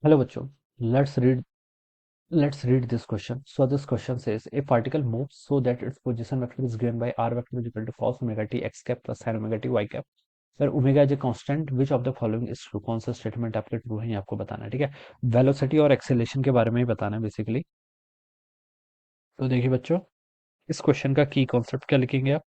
Hello बच्चों, let's read let's read this question. So this question says a particle moves so that its position vector is given by r vector is equal to cos omega t x cap plus sin omega t y cap. Where omega is a constant, which of the following is true? कौन सा statement आपके true है ये आपको बताना है, ठीक है। वेलोसिटी और एक्सेलेरेशन के बारे में ही बताना है बेसिकली। तो देखिए बच्चों, इस क्वेश्चन का की कॉन्सेप्ट क्या लिखेंगे आप?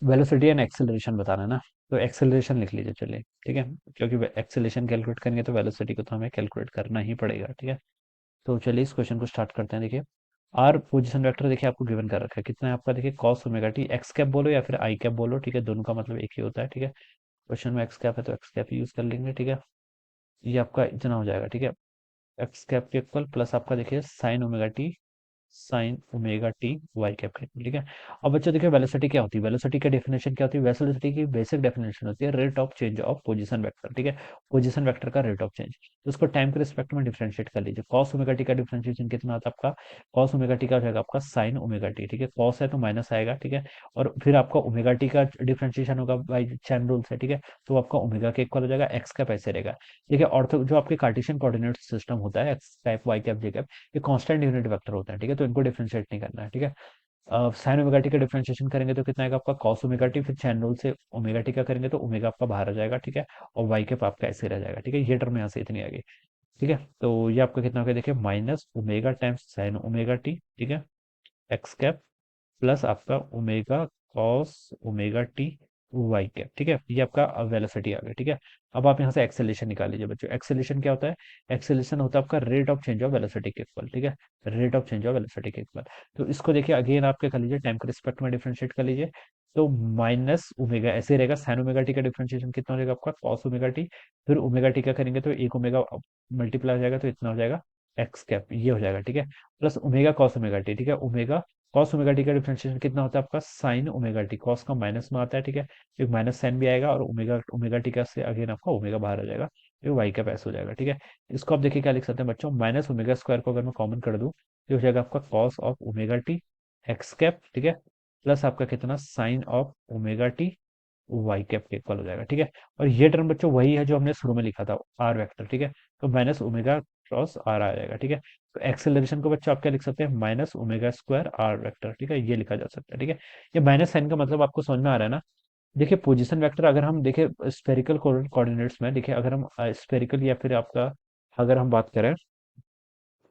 वेलोसिटी एंड एक्सेलरेशन बताना है ना। तो एक्सेलरेशन लिख लीजिए, चलिए ठीक है। क्योंकि एक्सेलरेशन कैलकुलेट करेंगे तो वेलोसिटी को तो हमें कैलकुलेट करना ही पड़ेगा, ठीक है। तो चलिए इस क्वेश्चन को स्टार्ट करते हैं। देखिए, आर पोजीशन वेक्टर देखिए आपको गिवन कर रखा है, कितना है आपका? देखिए cos omega T, X cap बोलो या फिर आई कैप बोलो, ठीक है, दोनों का मतलब एक ही होता है, ठीक है। क्वेश्चन में एक्स कैप है तो एक्स कैप यूज कर लेंगे, ठीक है। ये आपका इतना हो जाएगा, ठीक है। एक्स कैप के इक्वल प्लस आपका देखिए sine omega T Y cap के, ठीक है। अब बच्चों देखिए वेलोसिटी क्या होती है, वेलोसिटी की डेफिनेशन क्या होती है? वेलोसिटी की बेसिक डेफिनेशन होती है rate of change of position vector, ठीक है। पोजीशन वेक्टर का रेट ऑफ चेंज, तो उसको टाइम के रिस्पेक्ट में डिफरेंशिएट कर लीजिए। कॉस ओमेगा टी का डिफरेंशिएशन कितना आता है आपका? कॉस ओमेगा टी का हो जाएगा आपका साइन ओमेगा टी, ठीक है। कॉस है तो माइनस आएगा, ठीक है। और फिर आपका ओमेगा टी का डिफरेंशिएशन होगा बाई चैन रूल से, ठीक है। तो आपका ओमेगा के इक्वल हो जाएगा, एक्स का पैसे रहेगा, ठीक है। और तो जो आपके कार्टेशियन कोऑर्डिनेट सिस्टम होता है, एक्स कैप वाई कैप जे कैप, ये कांस्टेंट यूनिट वेक्टर होता है, ठीक है। तो इनको डिफरेंशिएट नहीं करना है, ठीक है। साइन ओमेगा टी का डिफरेंशिएशन करेंगे तो कितना आएगा आपका? कॉस ओमेगा टी, फिर चैन रूल से ओमेगा टी का करेंगे तो ओमेगा आपका बाहर आ जाएगा, ठीक है। और वाई कैप आपका ऐसे रह जाएगा, ठीक है। ये टर्म यहाँ से इतनी आ गई, ठीक है। तो ये आपका कितना हो गया? देखिए minus omega times sine omega T, ठीक है, एक्स कैप प्लस आपका omega cos omega T Y cap, ठीक है। ये आपका वेलोसिटी आ गया, ठीक है। अब आप यहाँ से एक्सेलेरेशन निकाल लीजिए बच्चों। एक्सेलेरेशन क्या होता है? एक्सेलेरेशन होता है आपका rate of change of velocity के इक्वल, ठीक है। Rate of change of velocity के इक्वल। तो इसको देखिए अगेन आपके कर लीजिए, टाइम के रिस्पेक्ट में डिफरेंशिएट कर लीजिए। तो माइनस ओमेगा ऐसे रहेगा, साइन ओमेगा टी का डिफरेंशिएशन कितना हो जाएगा आपका? कॉस ओमेगा टी, फिर ओमेगा टी का करेंगे तो एक ओमेगा मल्टीप्लाई हो जाएगा तो इतना हो जाएगा एक्स कैप, ये हो जाएगा, ठीक है। Plus omega cos omega T, ठीक है। ओमेगा कॉस ओमेगा टी का डिफरेंशिएशन कितना होता है आपका? साइन ओमेगा टी, कॉस का माइनस में आता है, ठीक है। एक माइनस साइन भी आएगा और ओमेगा ओमेगा टी का से अगेन आपका ओमेगा बाहर आ जाएगा, ये वाई का पैस हो जाएगा, ठीक है। इसको आप देखिए क्या लिख सकते हैं बच्चों? माइनस ओमेगा स्क्वायर को अगर मैं कॉमन कर दूं तो हो जाएगा आपका cos of omega T X cap, ठीक है, प्लस आपका कितना? Sine of omega T Y cap के इक्वल हो जाएगा, ठीक है। और ये टर्म बच्चों वही है जो हमने शुरू में लिखा था, आर वेक्टर, ठीक है। तो माइनस ओमेगा क्रॉस आर आ जाएगा, ठीक है। तो एक्सेलरेशन को बच्चों आप क्या लिख सकते हैं? Minus omega square R vector, ठीक है, ये लिखा जा सकता है, ठीक है। ये माइनस साइन का मतलब आपको समझ में आ रहा है ना? देखिए पोजीशन वेक्टर अगर हम देखें स्फेरिकल कोऑर्डिनेट्स में, देखिए अगर हम स्फेरिकल या फिर आपका अगर हम बात करें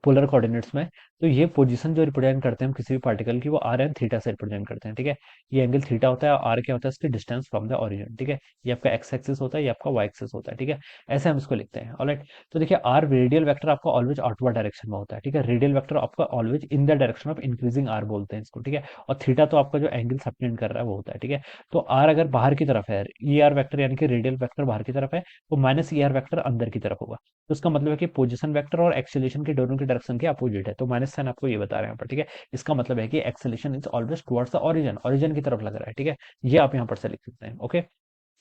पोलर कोऑर्डिनेट्स में, तो ये पोजीशन जो रिप्रेजेंट करते हैं हम किसी भी पार्टिकल की, वो आर एंड थीटा से रिप्रेजेंट करते हैं, ठीक है। ये एंगल थीटा होता है और आर क्या होता है? इसकी डिस्टेंस फ्रॉम द ओरिजिन, ठीक है। ये आपका एक्स एक्सिस होता है, ये आपका वाई एक्सिस होता है, ठीक है। ऐसे हम इसको लिखते हैं, ऑलराइट। तो देखिए आर रेडियल वेक्टर आपका ऑलवेज आउटवर्ड डायरेक्शन में होता है, ठीक है। रेडियल वेक्टर आपका always in the direction of increasing R बोलते हैं इसको, ठीक है। और थीटा तो आपका जो एंगल सबटेंड कर रहा है वो होता है, ठीक है। तो आर अगर बाहर की तरफ है, ई आर वेक्टर यानी कि रेडियल वेक्टर बाहर की तरफ है, तो माइनस ई आर वेक्टर अंदर की तरफ होगा। तो इसका मतलब है कि पोजीशन वेक्टर और एक्सेलेरेशन के दोनों की डायरेक्शन के अपोजिट है, तो माइनस साइन आपको ये बता रहे हैं यहाँ पर, ठीक है। इसका मतलब है कि acceleration is always towards the origin, origin की तरफ लग रहा है, ठीक है। ये आप यहाँ पर से लिख सकते हैं, ओके।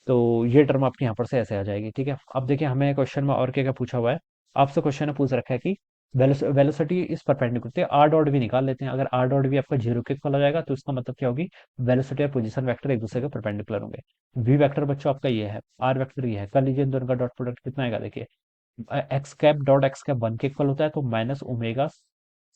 तो ये टर्म आपके यहाँ पर से ऐसे आ जाएगी, ठीक है। अब देखिए हमें क्वेश्चन में और क्या क्या पूछा हुआ है। आपसे क्वेश्चन ने पूछ रखा है कि वेलोसिटी इस परपेंडिकुलर, आर डॉट भी निकाल लेते हैं। अगर आर डॉट भी आपका जीरो के इक्वल हो जाएगा तो इसका मतलब क्या होगी? वेलोसिटी और पोजीशन वेक्टर एक दूसरे के परपेंडिकुलर होंगे। वी वेक्टर बच्चों आपका ये है, आर वेक्टर ये है, कर लीजिए इन दोनों का डॉट प्रोडक्ट कितना आएगा? देखिए X cap dot X cap one के इक्वल होता है, तो minus omega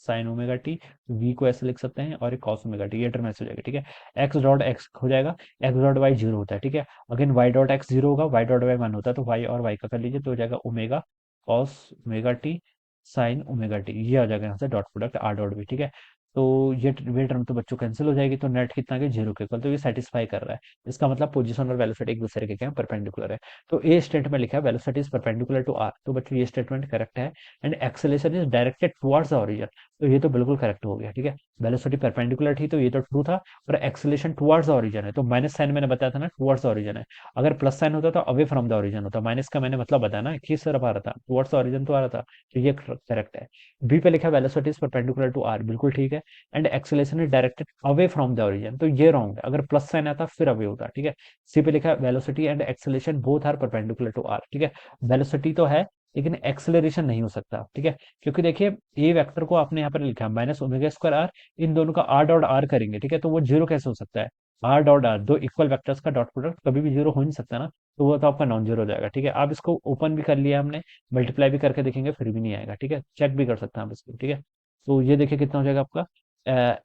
sine omega T, V को ऐसे लिख सकते हैं और एक कॉस ओमेगा टी, ये टर्म ऐसे हो जाएगा, ठीक है। एक्स डॉट एक्स हो जाएगा, एक्स डॉट वाई जीरो होता है, ठीक है। Again Y dot X zero होगा, वाई डॉट वाई वन होता है, तो वाई और वाई का कर लीजिए तो हो जाएगा omega cos omega T sign omega T, ये आ जाएगा यहाँ से डॉट प्रोडक्ट आर डॉट भी, ठीक है। तो ये टर्म तो बच्चों कैंसिल हो जाएगी, तो नेट कितना के जीरो के इक्वल, तो ये सेटिस्फाई कर रहा है। इसका मतलब पोजीशन और वेलोसिटी एक दूसरे के क्या है? परपेंडिकुलर है। तो ए स्टेटमेंट लिखा है velocity is perpendicular to R, तो बच्चों ये स्टेटमेंट करेक्ट है। And acceleration is directed towards the origin, तो ये तो बिल्कुल करेक्ट हो गया, ठीक है। वेलोसिटी परपेंडिकुलर थी तो ये तो ट्रू था, और एक्सेलेरेशन टुवर्ड्स द ओरिजिन है, तो माइनस साइन मैंने बताया था ना, टुवर्ड्स द ओरिजिन है। अगर प्लस साइन होता तो अवे फ्रॉम द ओरिजिन होता, माइनस का मैंने मतलब बताया ना, किस तरफ आ रहा था? टुवर्ड्स द ओरिजिन तो आ रहा था, तो ये करेक्ट है। बी पे लिखा velocity is perpendicular to R, बिल्कुल ठीक है। And acceleration is directed away from the origin, तो ये रॉन्ग है, अगर प्लस साइन आता फिर अवे होता, ठीक है। सी पे लिखा है velocity and acceleration both are perpendicular to R, ठीक है। वेलोसिटी तो है लेकिन एक्सेलरेशन नहीं हो सकता, ठीक है। क्योंकि देखिए ए वेक्टर को आपने यहाँ पर लिखा है माइनस ओमेगा स्क्वायर आर, इन दोनों का आर डॉट आर करेंगे, ठीक है, तो वो जीरो कैसे हो सकता है? आर डॉट आर, दो इक्वल वेक्टर्स का डॉट प्रोडक्ट कभी भी जीरो हो नहीं सकता ना, तो वो तो आपका नॉन जीरो हो जाएगा, ठीक है। आप इसको ओपन भी कर लिया हमने, मल्टीप्लाई भी करके देखेंगे फिर भी नहीं आएगा, ठीक है, चेक भी कर सकते हैं आप इसको, ठीक है। तो ये देखिए कितना हो जाएगा आपका,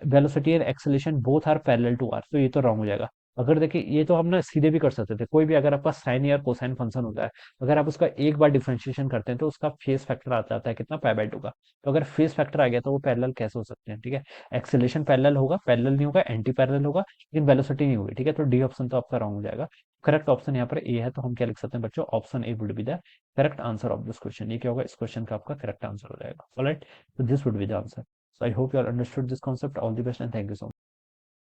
velocity and acceleration both are parallel to R, तो ये तो रॉन्ग हो जाएगा। अगर देखिए ये तो हम ना सीधे भी कर सकते थे, कोई भी अगर आपका साइन या कोसाइन फंक्शन होता है, अगर आप उसका एक बार डिफरेंशिएशन करते हैं तो उसका फेस फैक्टर आ जाता है कितना, पाई बाय 2 का। तो अगर फेस फैक्टर आ गया तो वो पैरेलल कैसे हो सकते हैं, ठीक है। एक्सेलरेशन पैरेलल होगा, पैरेलल नहीं होगा, एंटी पैरेलल होगा, लेकिन वेलोसिटी नहीं होगी, ठीक है। तो डी ऑप्शन तो आपका रॉन्ग हो जाएगा। करेक्ट ऑप्शन यहाँ पर ए है, तो हम क्या लिख सकते हैं बच्चों, option A would be the correct answer of this question. ये क्या होगा, इस क्वेश्चन का आपका करेक्ट आंसर हो जाएगा। Alright, so this would be the answer. So I hope you all understood this concept. All the best and thank you so much.